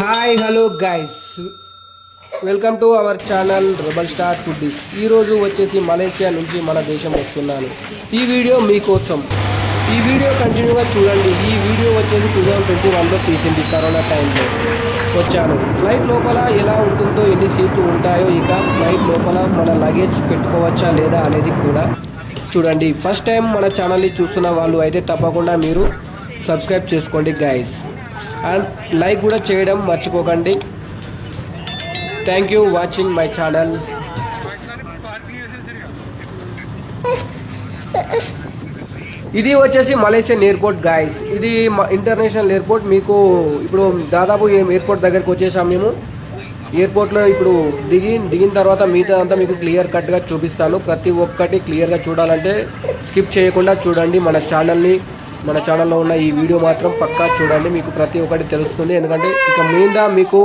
Hi hello guys, welcome to our channel rebel star foodies. ఈరోజు వచ్చేసి Malaysia నుంచి మన దేశం వస్తున్నాను. ఈ వీడియో మీకోసం. ఈ వీడియో కంటిన్యూగా చూడండి. ఈ వీడియో వచ్చేసి 2021లో తీసింది. కరోనా టైంలో వచ్చాను. ఫ్లైట్ లోపల ఎలా ఉంటుందో, ఎన్ని సీట్లు ఉంటాయో, ఇక ఫ్లైట్ లోపల మన లగేజ్ పెట్టుకోవచ్చా లేదా అనేది కూడా చూడండి. ఫస్ట్ టైం మన ఛానల్ని చూస్తున్న వాళ్ళు అయితే తప్పకుండా మీరు సబ్స్క్రైబ్ చేసుకోండి గైస్, అండ్ లైక్ కూడా చేయడం మర్చిపోకండి. Thank you watching my channel. ఇది వచ్చేసి మలేషియన్ ఎయిర్పోర్ట్ గాయస్. ఇది ఇంటర్నేషనల్ ఎయిర్పోర్ట్. మీకు ఇప్పుడు దాదాపు ఎయిర్పోర్ట్ దగ్గరికి వచ్చేసాం మేము. ఎయిర్పోర్ట్లో ఇప్పుడు దిగిన తర్వాత మిగతా అంతా మీకు క్లియర్ కట్గా చూపిస్తాను. ప్రతి ఒక్కటి క్లియర్గా చూడాలంటే స్కిప్ చేయకుండా చూడండి. మన ఛానల్లో ఉన్న ఈ వీడియో మాత్రం పక్కా చూడండి, మీకు ప్రతి ఒక్కటి తెలుస్తుంది. ఎందుకంటే ఇక మీద మీకు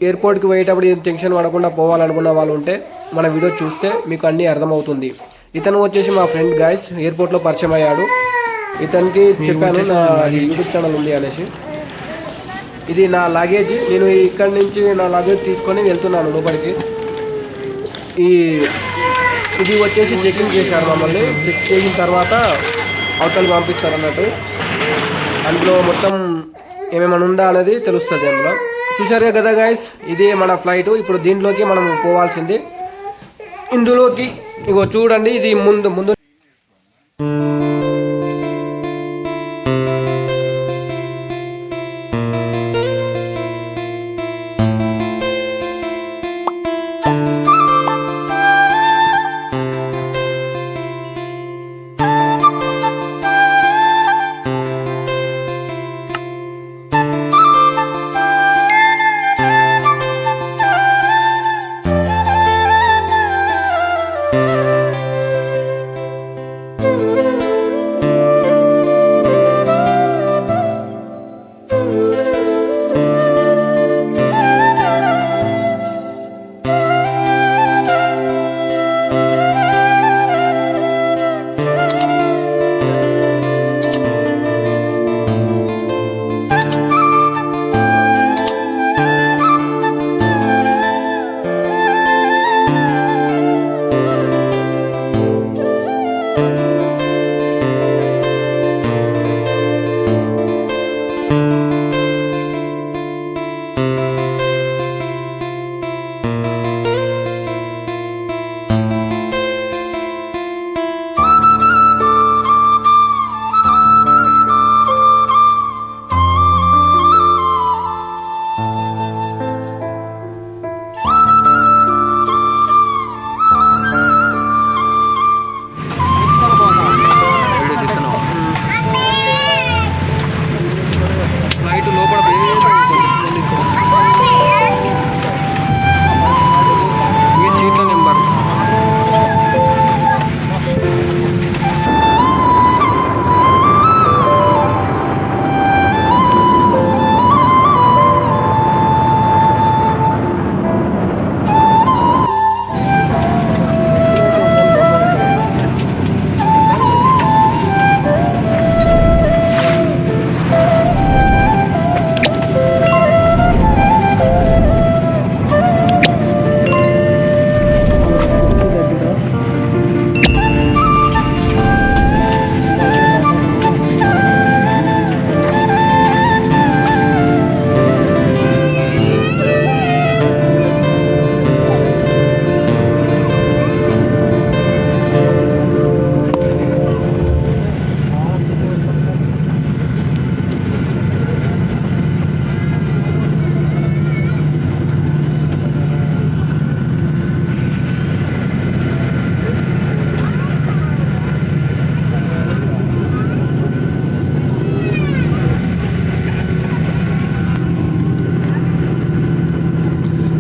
ఎయిర్పోర్ట్కి పోయేటప్పుడు ఏం టెన్షన్ పడకుండా పోవాలనుకున్న వాళ్ళు ఉంటే మన వీడియో చూస్తే మీకు అన్నీ అర్థమవుతుంది. ఇతను వచ్చేసి మా ఫ్రెండ్ గాయస్, ఎయిర్పోర్ట్లో పరిచయం అయ్యాడు. ఇతనికి చెప్పాను నా యూట్యూబ్ ఛానల్ ఉంది అనేసి. ఇది నా లగేజ్. నేను ఇక్కడి నుంచి నా లగేజ్ తీసుకొని వెళ్తున్నాను లోపలికి. ఇది వచ్చేసి చెకింగ్ చేశారు మమ్మల్ని. చెక్ చేసిన తర్వాత అవతలకి పంపిస్తారు అన్నట్టు. అందులో మొత్తం ఏమేమైనా ఉందా అనేది తెలుస్తుంది. అందులో చూసారుగా కదా గైస్, ఇది మన ఫ్లైట్. ఇప్పుడు దీంట్లోకి మనం పోవాల్సింది. ఇందులోకి ఇగో చూడండి, ఇది ముందు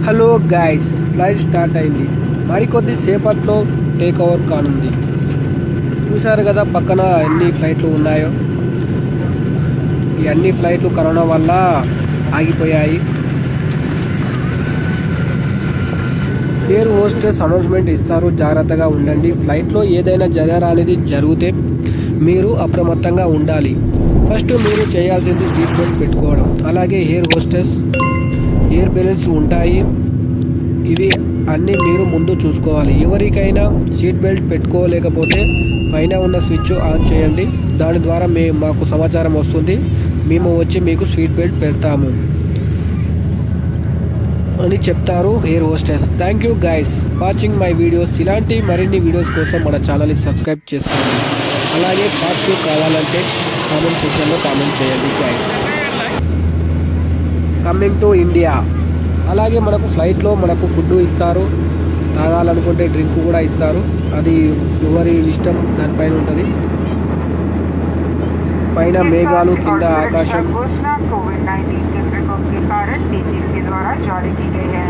హలో గాయస్, ఫ్లైట్ స్టార్ట్ అయింది. మరికొద్ది సేపట్లో టేక్ ఓవర్ కానుంది. చూసారు కదా పక్కన ఎన్ని ఫ్లైట్లు ఉన్నాయో. ఈ అన్ని ఫ్లైట్లు కరోనా వల్ల ఆగిపోయాయి. ఎయిర్ హోస్టెస్ అనౌన్స్మెంట్ ఇస్తారు, జాగ్రత్తగా ఉండండి. ఫ్లైట్లో ఏదైనా జరగరానిది జరిగితే మీరు అప్రమత్తంగా ఉండాలి. ఫస్ట్ మీరు చేయాల్సింది సీట్ బెల్ట్ పెట్టుకోవడం, అలాగే ఎయిర్ బెలూన్స్ ఉంటాయి. ఇవి అన్నీ మీరు ముందు చూసుకోవాలి. ఎవరికైనా సీట్ బెల్ట్ పెట్టుకోలేకపోతే పైన ఉన్న స్విచ్ ఆన్ చేయండి. దాని ద్వారా మాకు సమాచారం వస్తుంది. మేము వచ్చి మీకు సీట్ బెల్ట్ పెడతాము అని చెప్తారు air hostess. Thank you guys watching my videos. ఇలాంటి మరిన్ని వీడియోస్ కోసం మన ఛానల్ని సబ్స్క్రైబ్ చేసుకోండి. అలాగే పార్ట్ 2 కావాలంటే కామెంట్ సెక్షన్లో కామెంట్ చేయండి గైస్. Coming to India. అలాగే మనకు ఫ్లైట్లో మనకు ఫుడ్ ఇస్తారు, తాగాలనుకుంటే డ్రింక్ కూడా ఇస్తారు. అది ఎవరి ఇష్టం దానిపైన ఉంటుంది. పైన మేఘాలు, కింద ఆకాశం. कोविड-19 के प्रकोप के कारण डीजी के द्वारा जारी की गई है।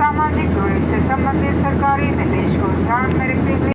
सामाजिक दूरी से संबंधित सरकारी निर्देश को ध्यान में रखते हुए